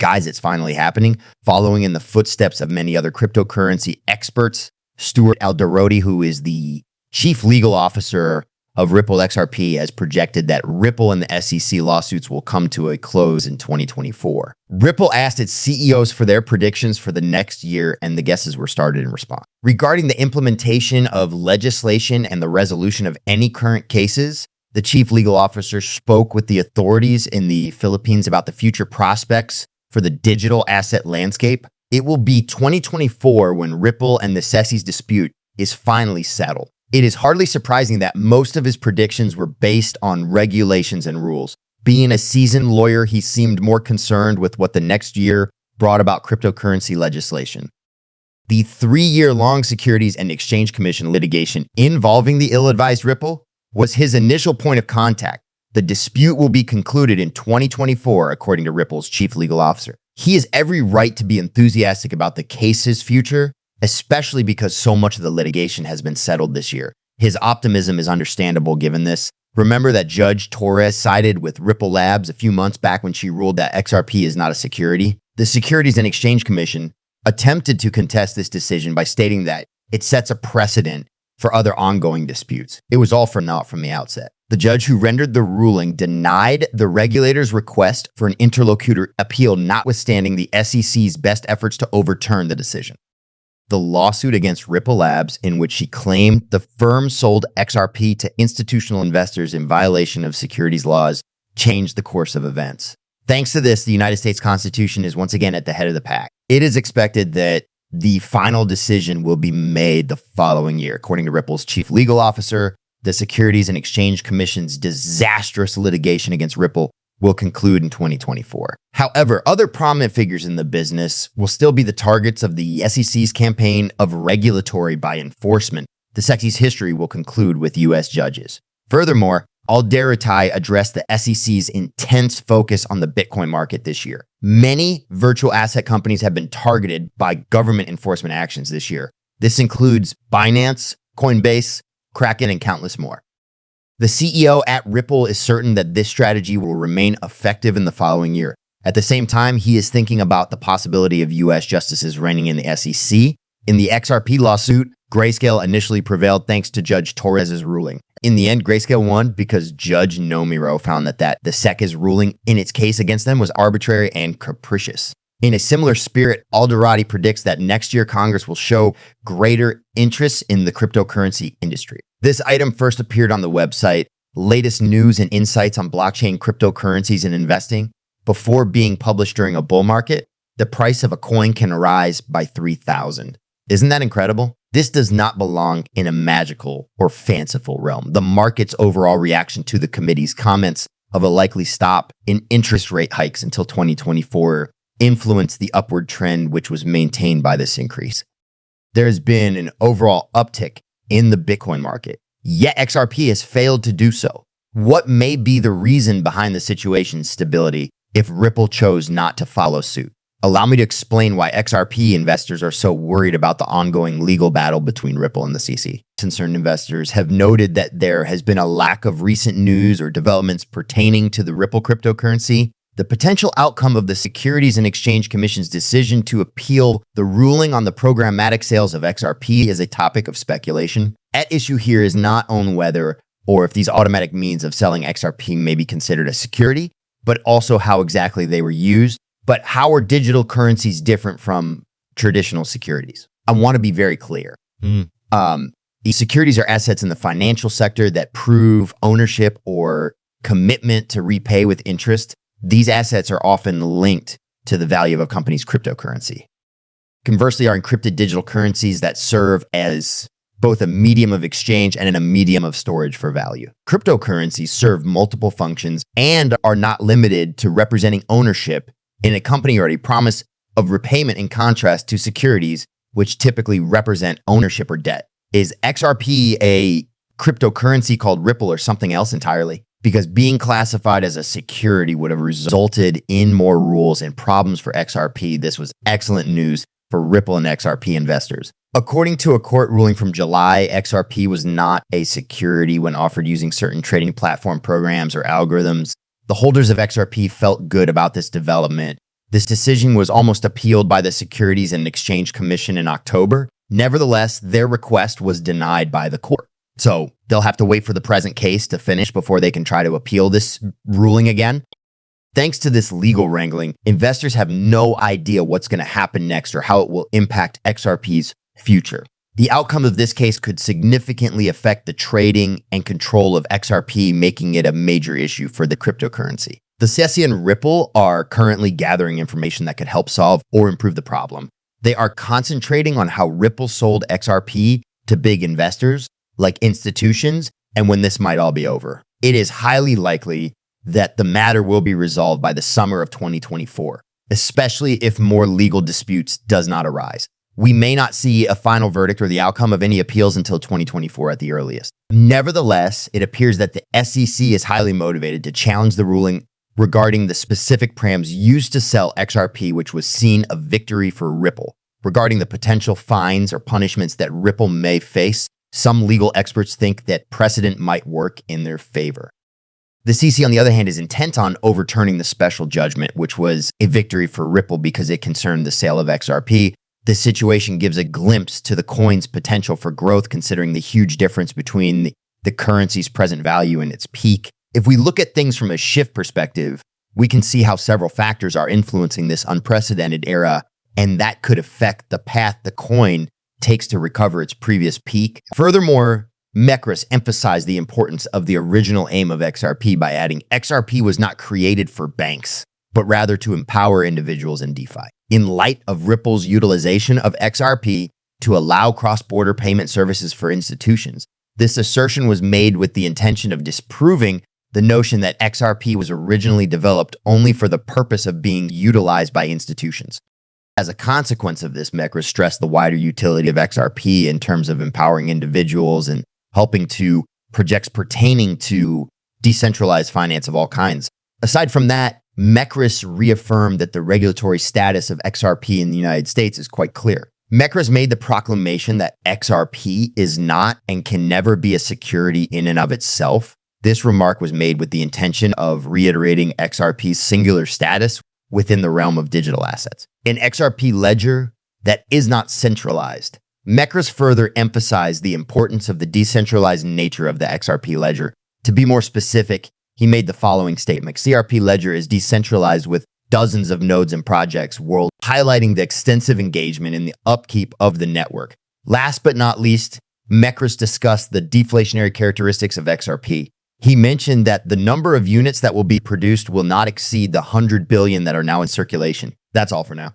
guys, it's finally happening, following in the footsteps of many other cryptocurrency experts. Stuart Alderoty, who is the chief legal officer of Ripple XRP, has projected that Ripple and the SEC lawsuits will come to a close in 2024. Ripple asked its CEOs for their predictions for the next year, and the guesses were started in response. Regarding the implementation of legislation and the resolution of any current cases, the chief legal officer spoke with the authorities in the Philippines about the future prospects for the digital asset landscape. It will be 2024 when Ripple and the SEC's dispute is finally settled. It is hardly surprising that most of his predictions were based on regulations and rules. Being a seasoned lawyer, he seemed more concerned with what the next year brought about cryptocurrency legislation. The 3-year-long Securities and Exchange Commission litigation involving the ill-advised Ripple was his initial point of contact. The dispute will be concluded in 2024, according to Ripple's chief legal officer. He has every right to be enthusiastic about the case's future, especially because so much of the litigation has been settled this year. His optimism is understandable given this. Remember that Judge Torres sided with Ripple Labs a few months back when she ruled that XRP is not a security? The Securities and Exchange Commission attempted to contest this decision by stating that it sets a precedent for other ongoing disputes. It was all for naught from the outset. The judge who rendered the ruling denied the regulator's request for an interlocutor appeal, notwithstanding the SEC's best efforts to overturn the decision. The lawsuit against Ripple Labs, in which she claimed the firm sold XRP to institutional investors in violation of securities laws, changed the course of events. Thanks to this, the United States Constitution is once again at the head of the pack. It is expected that the final decision will be made the following year. According to Ripple's chief legal officer, the Securities and Exchange Commission's disastrous litigation against Ripple will conclude in 2024. However, other prominent figures in the business will still be the targets of the SEC's campaign of regulatory by enforcement. The SEC's history will conclude with U.S. judges. Furthermore, Alderoty addressed the SEC's intense focus on the Bitcoin market this year. Many virtual asset companies have been targeted by government enforcement actions this year. This includes Binance, Coinbase, Kraken, and countless more. The CEO at Ripple is certain that this strategy will remain effective in the following year. At the same time, he is thinking about the possibility of U.S. justices reigning in the SEC. In the XRP lawsuit, Grayscale initially prevailed thanks to Judge Torres's ruling. In the end, Grayscale won because Judge Nomiro found that the SEC's ruling in its case against them was arbitrary and capricious. In a similar spirit, Alderoty predicts that next year Congress will show greater interest in the cryptocurrency industry. This item first appeared on the website, Latest News and Insights on Blockchain Cryptocurrencies and Investing. Before being published during a bull market, the price of a coin can rise by 3,000. Isn't that incredible? This does not belong in a magical or fanciful realm. The market's overall reaction to the committee's comments of a likely stop in interest rate hikes until 2024 influenced the upward trend, which was maintained by this increase. There has been an overall uptick in the Bitcoin market, yet XRP has failed to do so. What may be the reason behind the situation's stability if Ripple chose not to follow suit? Allow me to explain why XRP investors are so worried about the ongoing legal battle between Ripple and the SEC. Concerned investors have noted that there has been a lack of recent news or developments pertaining to the Ripple cryptocurrency. The potential outcome of the Securities and Exchange Commission's decision to appeal the ruling on the programmatic sales of XRP is a topic of speculation. At issue here is not on whether or if these automatic means of selling XRP may be considered a security, but also how exactly they were used. But how are digital currencies different from traditional securities? I want to be very clear. These securities are assets in the financial sector that prove ownership or commitment to repay with interest. These assets are often linked to the value of a company's cryptocurrency. Conversely, are encrypted digital currencies that serve as both a medium of exchange and a medium of storage for value. Cryptocurrencies serve multiple functions and are not limited to representing ownership in a company or a promise of repayment, in contrast to securities, which typically represent ownership or debt. Is XRP a cryptocurrency called Ripple or something else entirely? Because being classified as a security would have resulted in more rules and problems for XRP. This was excellent news for Ripple and XRP investors. According to a court ruling from July, XRP was not a security when offered using certain trading platform programs or algorithms. The holders of XRP felt good about this development. This decision was almost appealed by the Securities and Exchange Commission in October. Nevertheless, their request was denied by the court. So they'll have to wait for the present case to finish before they can try to appeal this ruling again. Thanks to this legal wrangling, investors have no idea what's going to happen next or how it will impact XRP's future. The outcome of this case could significantly affect the trading and control of XRP, making it a major issue for the cryptocurrency. The SEC and Ripple are currently gathering information that could help solve or improve the problem. They are concentrating on how Ripple sold XRP to big investors, like institutions, and when this might all be over. It is highly likely that the matter will be resolved by the summer of 2024, especially if more legal disputes does not arise. We may not see a final verdict or the outcome of any appeals until 2024 at the earliest. Nevertheless, it appears that the SEC is highly motivated to challenge the ruling regarding the specific params used to sell XRP, which was seen a victory for Ripple. Regarding the potential fines or punishments that Ripple may face, some legal experts think that precedent might work in their favor. The CC, on the other hand, is intent on overturning the special judgment, which was a victory for Ripple because it concerned the sale of XRP. This situation gives a glimpse to the coin's potential for growth, considering the huge difference between the currency's present value and its peak. If we look at things from a shift perspective, we can see how several factors are influencing this unprecedented era, and that could affect the path the coin takes to recover its previous peak. Furthermore, Mekris emphasized the importance of the original aim of XRP by adding XRP was not created for banks, but rather to empower individuals in DeFi. In light of Ripple's utilization of XRP to allow cross-border payment services for institutions, this assertion was made with the intention of disproving the notion that XRP was originally developed only for the purpose of being utilized by institutions. As a consequence of this, Mekris stressed the wider utility of XRP in terms of empowering individuals and helping to projects pertaining to decentralized finance of all kinds. Aside from that, Mekris reaffirmed that the regulatory status of XRP in the United States is quite clear. Mekris made the proclamation that XRP is not and can never be a security in and of itself. This remark was made with the intention of reiterating XRP's singular status within the realm of digital assets. An XRP ledger that is not centralized. Mekris further emphasized the importance of the decentralized nature of the XRP ledger. To be more specific, he made the following statement: XRP ledger is decentralized with dozens of nodes and projects worldwide, highlighting the extensive engagement in the upkeep of the network. Last but not least, Mekris discussed the deflationary characteristics of XRP. He mentioned that the number of units that will be produced will not exceed the 100 billion that are now in circulation. That's all for now.